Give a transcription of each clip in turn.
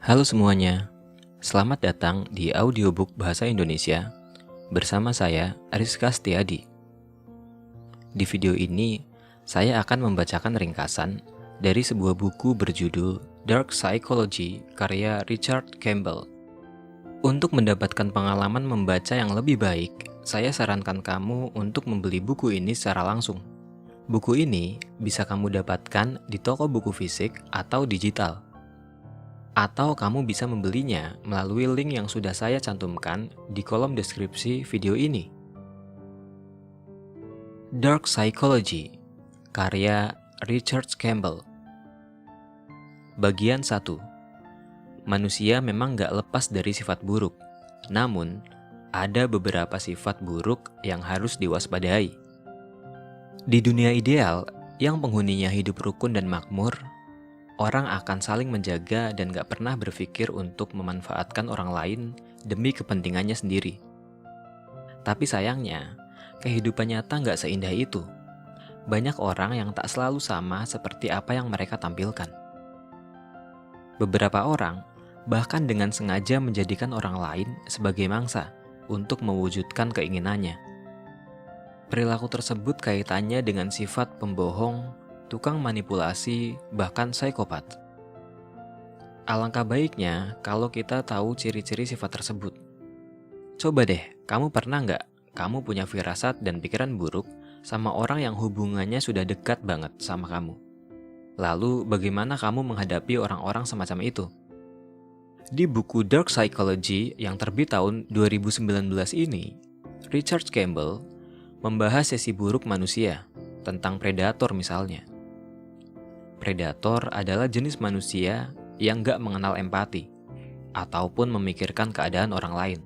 Halo semuanya, selamat datang di audiobook Bahasa Indonesia bersama saya, Rizka Setiadi. Di video ini, saya akan membacakan ringkasan dari sebuah buku berjudul Dark Psychology karya Richard Campbell. Untuk mendapatkan pengalaman membaca yang lebih baik, saya sarankan kamu untuk membeli buku ini secara langsung. Buku ini bisa kamu dapatkan di toko buku fisik atau digital. Atau kamu bisa membelinya melalui link yang sudah saya cantumkan di kolom deskripsi video ini. Dark Psychology, karya Richard Campbell. Bagian 1. Manusia memang gak lepas dari sifat buruk, namun ada beberapa sifat buruk yang harus diwaspadai. Di dunia ideal, yang penghuninya hidup rukun dan makmur, orang akan saling menjaga dan gak pernah berpikir untuk memanfaatkan orang lain demi kepentingannya sendiri. Tapi sayangnya, kehidupan nyata gak seindah itu. Banyak orang yang tak selalu sama seperti apa yang mereka tampilkan. Beberapa orang bahkan dengan sengaja menjadikan orang lain sebagai mangsa untuk mewujudkan keinginannya. Perilaku tersebut kaitannya dengan sifat pembohong, tukang manipulasi, bahkan psikopat. Alangkah baiknya kalau kita tahu ciri-ciri sifat tersebut. Coba deh, kamu pernah nggak kamu punya firasat dan pikiran buruk sama orang yang hubungannya sudah dekat banget sama kamu? Lalu bagaimana kamu menghadapi orang-orang semacam itu? Di buku Dark Psychology yang terbit tahun 2019 ini, Richard Campbell membahas sisi buruk manusia, tentang predator misalnya. Predator adalah jenis manusia yang gak mengenal empati, ataupun memikirkan keadaan orang lain.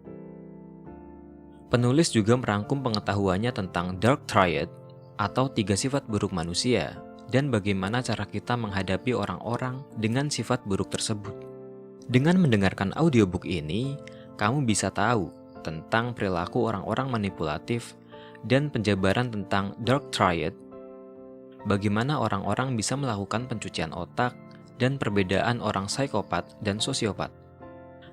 Penulis juga merangkum pengetahuannya tentang Dark Triad, atau 3 sifat buruk manusia, dan bagaimana cara kita menghadapi orang-orang dengan sifat buruk tersebut. Dengan mendengarkan audiobook ini, kamu bisa tahu tentang perilaku orang-orang manipulatif dan penjabaran tentang Dark Triad, bagaimana orang-orang bisa melakukan pencucian otak, dan perbedaan orang psikopat dan sosiopat.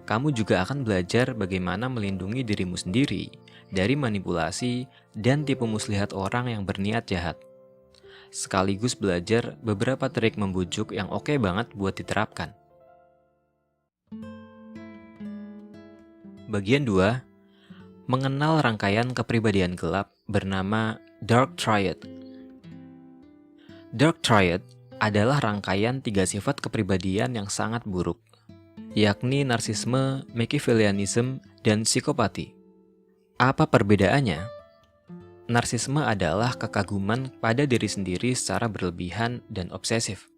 Kamu juga akan belajar bagaimana melindungi dirimu sendiri dari manipulasi dan tipu muslihat orang yang berniat jahat. Sekaligus belajar beberapa trik membujuk yang oke banget buat diterapkan. Bagian 2. Mengenal rangkaian kepribadian gelap bernama Dark Triad. Dark Triad adalah rangkaian 3 sifat kepribadian yang sangat buruk, yakni narsisme, Machiavellianism, dan psikopati. Apa perbedaannya? Narsisme adalah kekaguman pada diri sendiri secara berlebihan dan obsesif.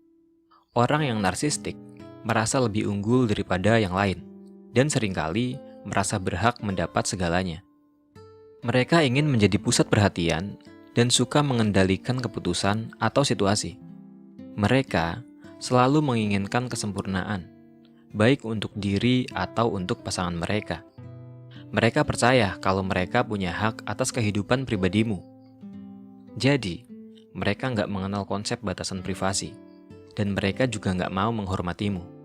Orang yang narsistik merasa lebih unggul daripada yang lain, dan seringkali merasa berhak mendapat segalanya. Mereka ingin menjadi pusat perhatian dan suka mengendalikan keputusan atau situasi. Mereka selalu menginginkan kesempurnaan, baik untuk diri atau untuk pasangan mereka. Mereka percaya kalau mereka punya hak atas kehidupan pribadimu. Jadi, mereka nggak mengenal konsep batasan privasi, dan mereka juga nggak mau menghormatimu.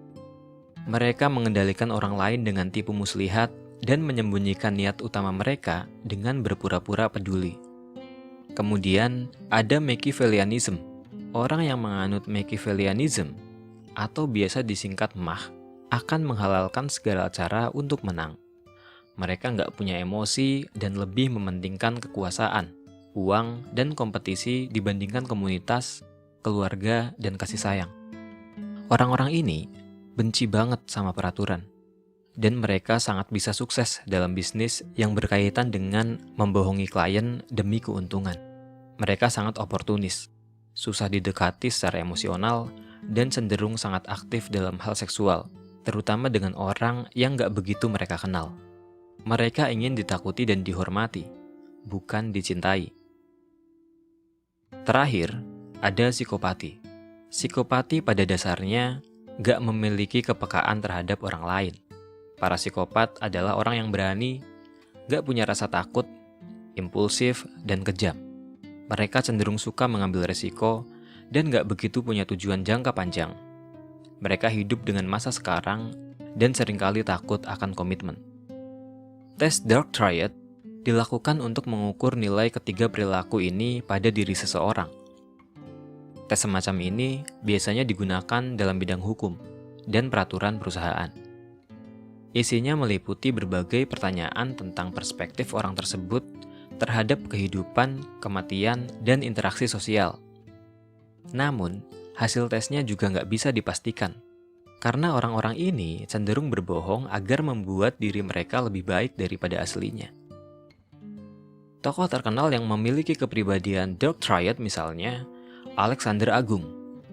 Mereka mengendalikan orang lain dengan tipu muslihat dan menyembunyikan niat utama mereka dengan berpura-pura peduli. Kemudian ada Machiavellianism. Orang yang menganut Machiavellianism, atau biasa disingkat MACH, akan menghalalkan segala cara untuk menang. Mereka nggak punya emosi dan lebih mementingkan kekuasaan, uang, dan kompetisi dibandingkan komunitas, keluarga, dan kasih sayang. Orang-orang ini benci banget sama peraturan, dan mereka sangat bisa sukses dalam bisnis yang berkaitan dengan membohongi klien demi keuntungan. Mereka sangat oportunis, susah didekati secara emosional, dan cenderung sangat aktif dalam hal seksual, terutama dengan orang yang gak begitu mereka kenal. Mereka ingin ditakuti dan dihormati, bukan dicintai. Terakhir, ada psikopati. Psikopati pada dasarnya gak memiliki kepekaan terhadap orang lain. Para psikopat adalah orang yang berani, gak punya rasa takut, impulsif, dan kejam. Mereka cenderung suka mengambil resiko dan gak begitu punya tujuan jangka panjang. Mereka hidup dengan masa sekarang dan seringkali takut akan komitmen. Tes Dark Triad dilakukan untuk mengukur nilai ketiga perilaku ini pada diri seseorang. Tes semacam ini biasanya digunakan dalam bidang hukum dan peraturan perusahaan. Isinya meliputi berbagai pertanyaan tentang perspektif orang tersebut terhadap kehidupan, kematian, dan interaksi sosial. Namun, hasil tesnya juga nggak bisa dipastikan, karena orang-orang ini cenderung berbohong agar membuat diri mereka lebih baik daripada aslinya. Tokoh terkenal yang memiliki kepribadian Dark Triad misalnya, Alexander Agung,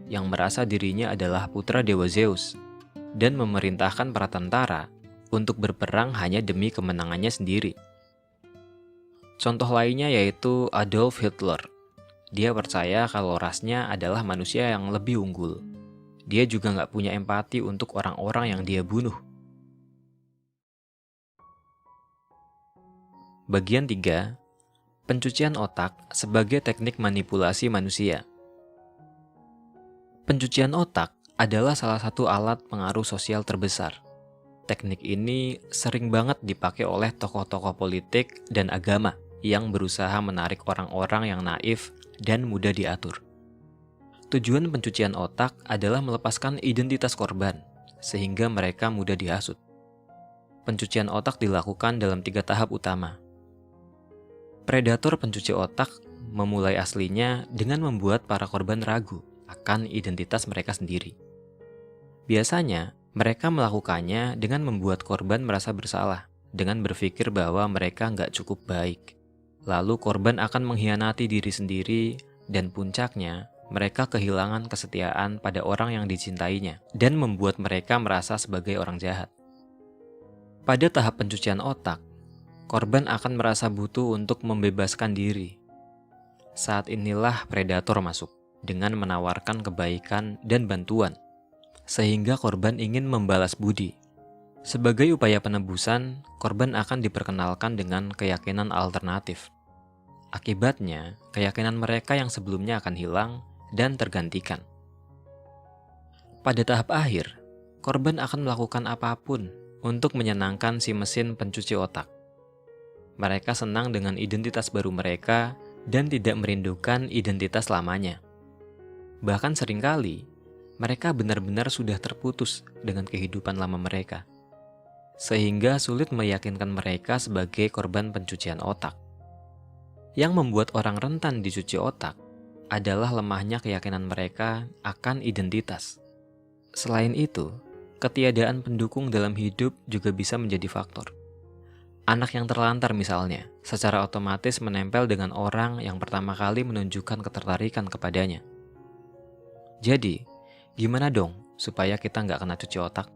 yang merasa dirinya adalah putra dewa Zeus, dan memerintahkan para tentara untuk berperang hanya demi kemenangannya sendiri. Contoh lainnya yaitu Adolf Hitler. Dia percaya kalau rasnya adalah manusia yang lebih unggul. Dia juga nggak punya empati untuk orang-orang yang dia bunuh. Bagian 3. Pencucian otak sebagai teknik manipulasi manusia. Pencucian otak adalah salah satu alat pengaruh sosial terbesar. Teknik ini sering banget dipakai oleh tokoh-tokoh politik dan agama yang berusaha menarik orang-orang yang naif dan mudah diatur. Tujuan pencucian otak adalah melepaskan identitas korban, sehingga mereka mudah dihasut. Pencucian otak dilakukan dalam 3 tahap utama. Predator pencuci otak memulai aslinya dengan membuat para korban ragu akan identitas mereka sendiri. Biasanya, mereka melakukannya dengan membuat korban merasa bersalah, dengan berpikir bahwa mereka nggak cukup baik. Lalu korban akan mengkhianati diri sendiri, dan puncaknya, mereka kehilangan kesetiaan pada orang yang dicintainya, dan membuat mereka merasa sebagai orang jahat. Pada tahap pencucian otak, korban akan merasa butuh untuk membebaskan diri. Saat inilah predator masuk, dengan menawarkan kebaikan dan bantuan, sehingga korban ingin membalas budi. Sebagai upaya penebusan, korban akan diperkenalkan dengan keyakinan alternatif. Akibatnya, keyakinan mereka yang sebelumnya akan hilang dan tergantikan. Pada tahap akhir, korban akan melakukan apapun untuk menyenangkan si mesin pencuci otak. Mereka senang dengan identitas baru mereka dan tidak merindukan identitas lamanya. Bahkan seringkali, mereka benar-benar sudah terputus dengan kehidupan lama mereka, sehingga sulit meyakinkan mereka sebagai korban pencucian otak. Yang membuat orang rentan dicuci otak adalah lemahnya keyakinan mereka akan identitas. Selain itu, ketiadaan pendukung dalam hidup juga bisa menjadi faktor. Anak yang terlantar misalnya, secara otomatis menempel dengan orang yang pertama kali menunjukkan ketertarikan kepadanya. Jadi, gimana dong supaya kita nggak kena cuci otak?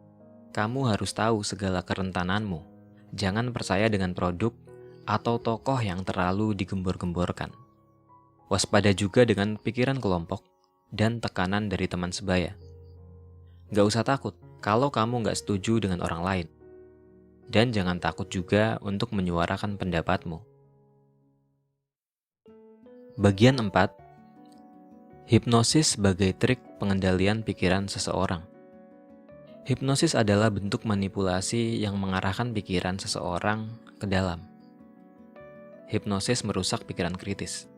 Kamu harus tahu segala kerentananmu. Jangan percaya dengan produk atau tokoh yang terlalu digembor-gemborkan. Waspada juga dengan pikiran kelompok dan tekanan dari teman sebaya. Nggak usah takut kalau kamu nggak setuju dengan orang lain. Dan jangan takut juga untuk menyuarakan pendapatmu. Bagian 4. Hipnosis sebagai trik pengendalian pikiran seseorang. Hipnosis adalah bentuk manipulasi yang mengarahkan pikiran seseorang ke dalam. Hipnosis merusak pikiran kritis.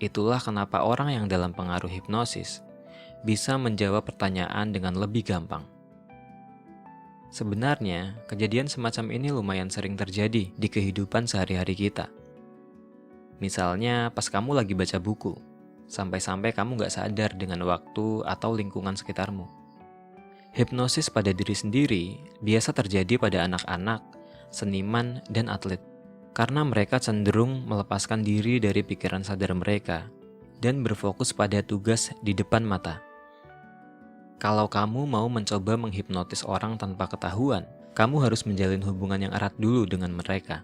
Itulah kenapa orang yang dalam pengaruh hipnosis bisa menjawab pertanyaan dengan lebih gampang. Sebenarnya, kejadian semacam ini lumayan sering terjadi di kehidupan sehari-hari kita. Misalnya, pas kamu lagi baca buku, sampai-sampai kamu gak sadar dengan waktu atau lingkungan sekitarmu. Hipnosis pada diri sendiri biasa terjadi pada anak-anak, seniman, dan atlet, karena mereka cenderung melepaskan diri dari pikiran sadar mereka dan berfokus pada tugas di depan mata. Kalau kamu mau mencoba menghipnotis orang tanpa ketahuan, kamu harus menjalin hubungan yang erat dulu dengan mereka.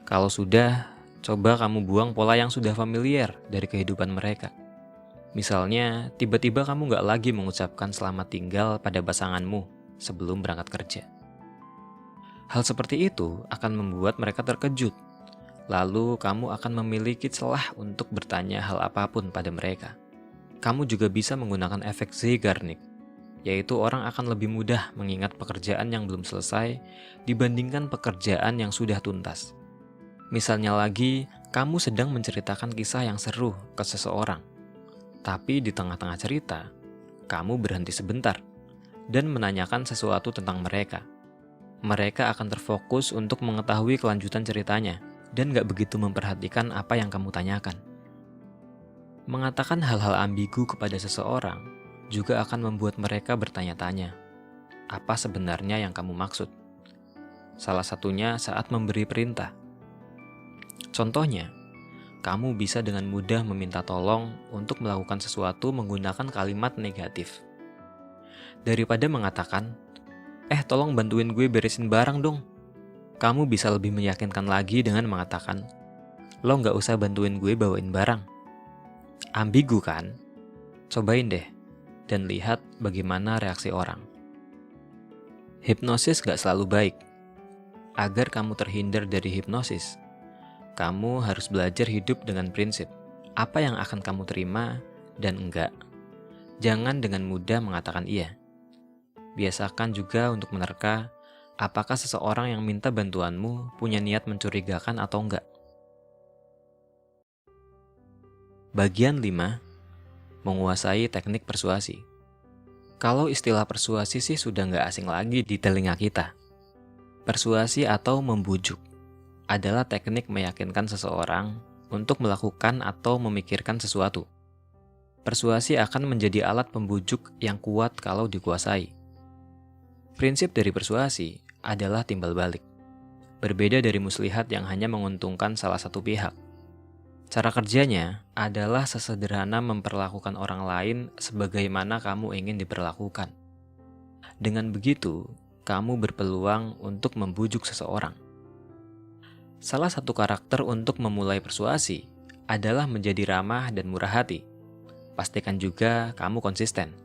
Kalau sudah, coba kamu buang pola yang sudah familiar dari kehidupan mereka. Misalnya, tiba-tiba kamu gak lagi mengucapkan selamat tinggal pada pasanganmu sebelum berangkat kerja. Hal seperti itu akan membuat mereka terkejut. Lalu kamu akan memiliki celah untuk bertanya hal apapun pada mereka. Kamu juga bisa menggunakan efek Zeigarnik. yaitu orang akan lebih mudah mengingat pekerjaan yang belum selesai dibandingkan pekerjaan yang sudah tuntas. Misalnya lagi, kamu sedang menceritakan kisah yang seru ke seseorang, tapi di tengah-tengah cerita, kamu berhenti sebentar dan menanyakan sesuatu tentang mereka. Mereka akan terfokus untuk mengetahui kelanjutan ceritanya dan gak begitu memperhatikan apa yang kamu tanyakan. Mengatakan hal-hal ambigu kepada seseorang juga akan membuat mereka bertanya-tanya, apa sebenarnya yang kamu maksud? Salah satunya saat memberi perintah. Contohnya, kamu bisa dengan mudah meminta tolong untuk melakukan sesuatu menggunakan kalimat negatif. Daripada mengatakan, tolong bantuin gue beresin barang dong. Kamu bisa lebih meyakinkan lagi dengan mengatakan, lo nggak usah bantuin gue bawain barang. Ambigu kan? Cobain deh, dan lihat bagaimana reaksi orang. Hipnosis nggak selalu baik. Agar kamu terhindar dari hipnosis, kamu harus belajar hidup dengan prinsip apa yang akan kamu terima dan enggak. Jangan dengan mudah mengatakan iya. Biasakan juga untuk menerka apakah seseorang yang minta bantuanmu punya niat mencurigakan atau enggak. Bagian 5. Menguasai teknik persuasi. Kalau istilah persuasi sih sudah nggak asing lagi di telinga kita. Persuasi atau membujuk adalah teknik meyakinkan seseorang untuk melakukan atau memikirkan sesuatu. Persuasi akan menjadi alat pembujuk yang kuat kalau dikuasai. Prinsip dari persuasi adalah timbal balik. Berbeda dari muslihat yang hanya menguntungkan salah satu pihak. Cara kerjanya adalah sesederhana memperlakukan orang lain sebagaimana kamu ingin diperlakukan. Dengan begitu, kamu berpeluang untuk membujuk seseorang. Salah satu karakter untuk memulai persuasi adalah menjadi ramah dan murah hati. Pastikan juga kamu konsisten.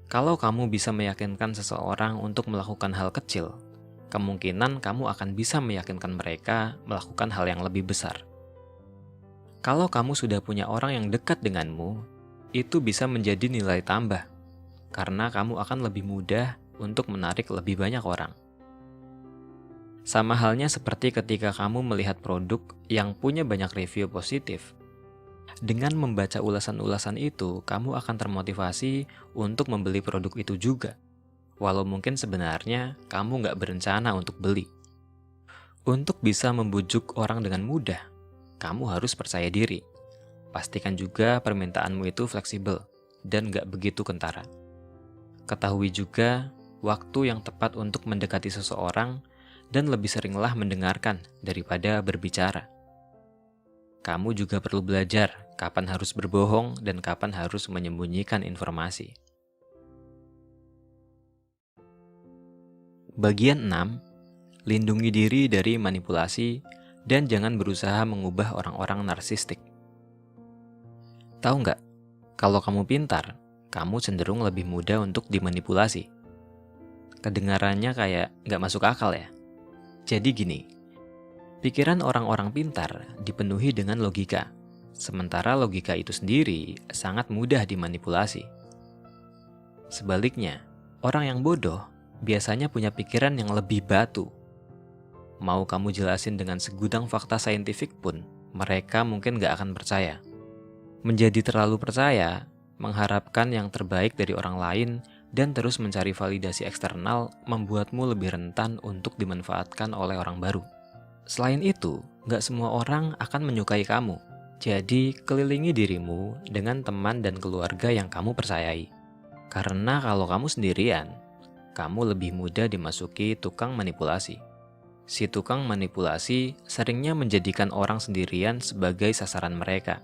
Kalau kamu bisa meyakinkan seseorang untuk melakukan hal kecil, kemungkinan kamu akan bisa meyakinkan mereka melakukan hal yang lebih besar. Kalau kamu sudah punya orang yang dekat denganmu, itu bisa menjadi nilai tambah, karena kamu akan lebih mudah untuk menarik lebih banyak orang. Sama halnya seperti ketika kamu melihat produk yang punya banyak review positif. Dengan membaca ulasan-ulasan itu, kamu akan termotivasi untuk membeli produk itu juga, walau mungkin sebenarnya kamu nggak berencana untuk beli. Untuk bisa membujuk orang dengan mudah, kamu harus percaya diri. Pastikan juga permintaanmu itu fleksibel dan gak begitu kentara. Ketahui juga waktu yang tepat untuk mendekati seseorang dan lebih seringlah mendengarkan daripada berbicara. Kamu juga perlu belajar kapan harus berbohong dan kapan harus menyembunyikan informasi. Bagian 6. Lindungi diri dari manipulasi dan jangan berusaha mengubah orang-orang narsistik. Tahu nggak, kalau kamu pintar, kamu cenderung lebih mudah untuk dimanipulasi. Kedengarannya kayak nggak masuk akal ya? Jadi gini, pikiran orang-orang pintar dipenuhi dengan logika, sementara logika itu sendiri sangat mudah dimanipulasi. Sebaliknya, orang yang bodoh biasanya punya pikiran yang lebih batu. Mau kamu jelasin dengan segudang fakta saintifik pun, mereka mungkin gak akan percaya. Menjadi terlalu percaya, mengharapkan yang terbaik dari orang lain, dan terus mencari validasi eksternal membuatmu lebih rentan untuk dimanfaatkan oleh orang baru. Selain itu, gak semua orang akan menyukai kamu. Jadi, kelilingi dirimu dengan teman dan keluarga yang kamu percayai. Karena kalau kamu sendirian, kamu lebih mudah dimasuki tukang manipulasi. Si tukang manipulasi seringnya menjadikan orang sendirian sebagai sasaran mereka.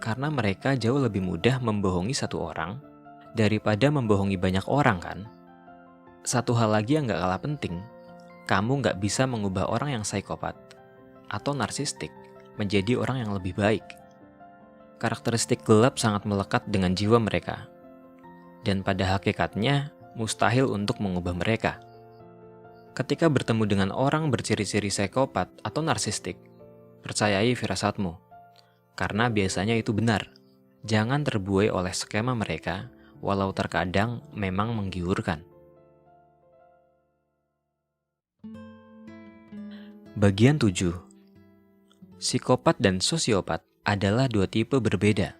Karena mereka jauh lebih mudah membohongi satu orang daripada membohongi banyak orang kan? Satu hal lagi yang gak kalah penting, kamu gak bisa mengubah orang yang psikopat atau narsistik menjadi orang yang lebih baik. Karakteristik gelap sangat melekat dengan jiwa mereka. Dan pada hakikatnya, mustahil untuk mengubah mereka. Ketika bertemu dengan orang berciri-ciri psikopat atau narsistik, percayai firasatmu. Karena biasanya itu benar. Jangan terbuai oleh skema mereka walau terkadang memang menggiurkan. Bagian 7. Psikopat dan sosiopat adalah dua tipe berbeda.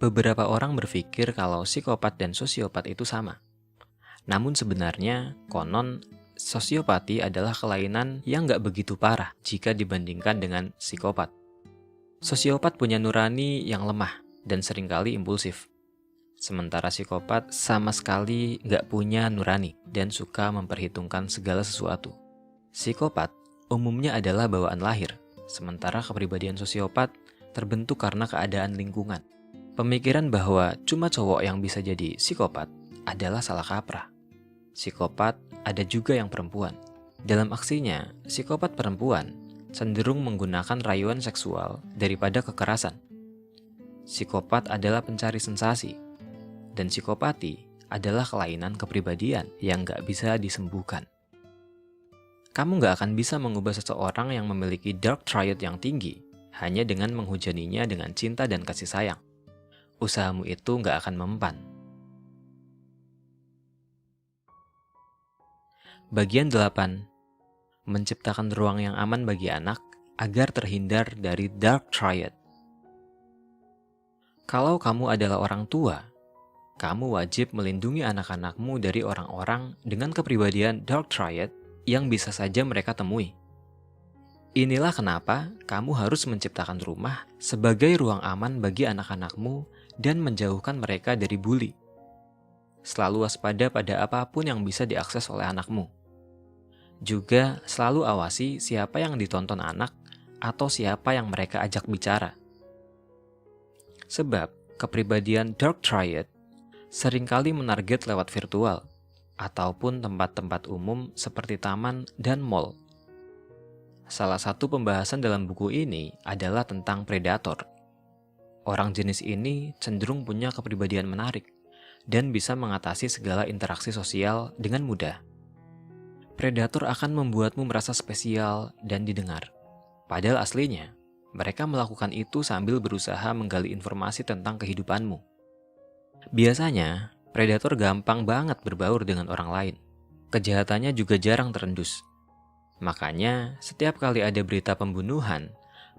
Beberapa orang berpikir kalau psikopat dan sosiopat itu sama. Namun sebenarnya, konon, sosiopati adalah kelainan yang nggak begitu parah jika dibandingkan dengan psikopat. Sosiopat punya nurani yang lemah dan seringkali impulsif. Sementara psikopat sama sekali nggak punya nurani dan suka memperhitungkan segala sesuatu. Psikopat umumnya adalah bawaan lahir, sementara kepribadian sosiopat terbentuk karena keadaan lingkungan. Pemikiran bahwa cuma cowok yang bisa jadi psikopat adalah salah kaprah. Psikopat ada juga yang perempuan. Dalam aksinya, psikopat perempuan cenderung menggunakan rayuan seksual daripada kekerasan. Psikopat adalah pencari sensasi, dan psikopati adalah kelainan kepribadian yang nggak bisa disembuhkan. Kamu nggak akan bisa mengubah seseorang yang memiliki dark triad yang tinggi hanya dengan menghujaninya dengan cinta dan kasih sayang. Usahamu itu nggak akan mempan. Bagian 8. Menciptakan ruang yang aman bagi anak agar terhindar dari dark triad. Kalau kamu adalah orang tua, kamu wajib melindungi anak-anakmu dari orang-orang dengan kepribadian dark triad yang bisa saja mereka temui. Inilah kenapa kamu harus menciptakan rumah sebagai ruang aman bagi anak-anakmu dan menjauhkan mereka dari bully. Selalu waspada pada apapun yang bisa diakses oleh anakmu. Juga selalu awasi siapa yang ditonton anak atau siapa yang mereka ajak bicara. Sebab kepribadian dark triad seringkali menarget lewat virtual, ataupun tempat-tempat umum seperti taman dan mall. Salah satu pembahasan dalam buku ini adalah tentang predator. Orang jenis ini cenderung punya kepribadian menarik, dan bisa mengatasi segala interaksi sosial dengan mudah. Predator akan membuatmu merasa spesial dan didengar. Padahal aslinya, mereka melakukan itu sambil berusaha menggali informasi tentang kehidupanmu. Biasanya, predator gampang banget berbaur dengan orang lain. Kejahatannya juga jarang terendus. Makanya, setiap kali ada berita pembunuhan,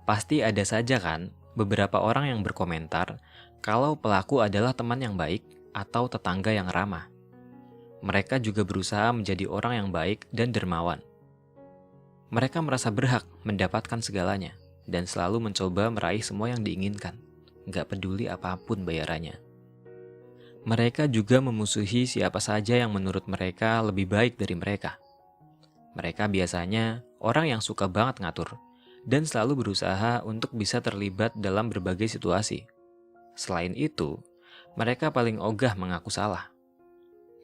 pasti ada saja kan beberapa orang yang berkomentar kalau pelaku adalah teman yang baik atau tetangga yang ramah. Mereka juga berusaha menjadi orang yang baik dan dermawan. Mereka merasa berhak mendapatkan segalanya dan selalu mencoba meraih semua yang diinginkan, nggak peduli apapun bayarannya. Mereka juga memusuhi siapa saja yang menurut mereka lebih baik dari mereka. Mereka biasanya orang yang suka banget ngatur dan selalu berusaha untuk bisa terlibat dalam berbagai situasi. Selain itu, mereka paling ogah mengaku salah.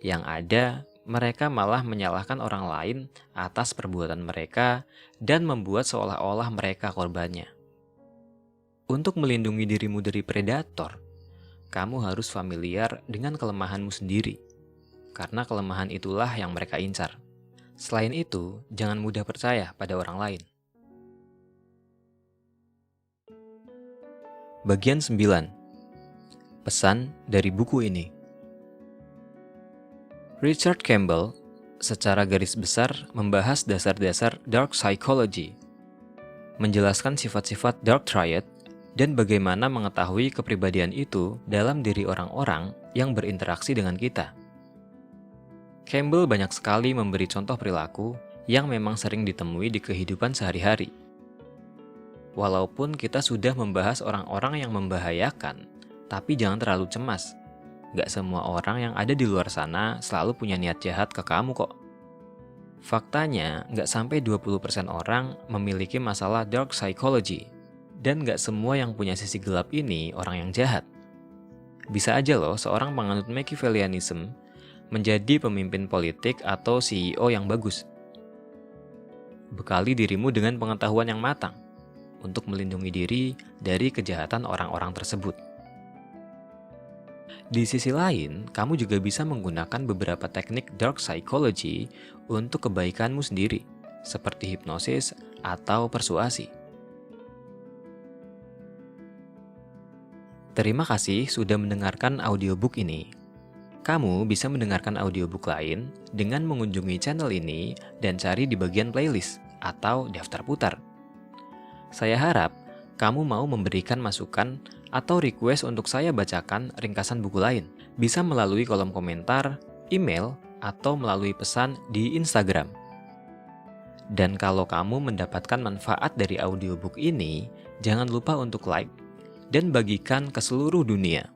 Yang ada, mereka malah menyalahkan orang lain atas perbuatan mereka dan membuat seolah-olah mereka korbannya. Untuk melindungi dirimu dari predator, kamu harus familiar dengan kelemahanmu sendiri, karena kelemahan itulah yang mereka incar. Selain itu, jangan mudah percaya pada orang lain. Bagian 9. Pesan dari buku ini. Richard Campbell secara garis besar membahas dasar-dasar dark psychology, menjelaskan sifat-sifat dark triad dan bagaimana mengetahui kepribadian itu dalam diri orang-orang yang berinteraksi dengan kita. Campbell banyak sekali memberi contoh perilaku yang memang sering ditemui di kehidupan sehari-hari. Walaupun kita sudah membahas orang-orang yang membahayakan, tapi jangan terlalu cemas. Gak semua orang yang ada di luar sana selalu punya niat jahat ke kamu kok. Faktanya, gak sampai 20% orang memiliki masalah dark psychology. Dan gak semua yang punya sisi gelap ini orang yang jahat. Bisa aja loh seorang penganut Machiavellianism menjadi pemimpin politik atau CEO yang bagus. Bekali dirimu dengan pengetahuan yang matang untuk melindungi diri dari kejahatan orang-orang tersebut. Di sisi lain, kamu juga bisa menggunakan beberapa teknik dark psychology untuk kebaikanmu sendiri, seperti hipnosis atau persuasi. Terima kasih sudah mendengarkan audiobook ini. Kamu bisa mendengarkan audiobook lain dengan mengunjungi channel ini dan cari di bagian playlist atau daftar putar. Saya harap kamu mau memberikan masukan atau request untuk saya bacakan ringkasan buku lain. Bisa melalui kolom komentar, email, atau melalui pesan di Instagram. Dan kalau kamu mendapatkan manfaat dari audiobook ini, jangan lupa untuk like dan bagikan ke seluruh dunia.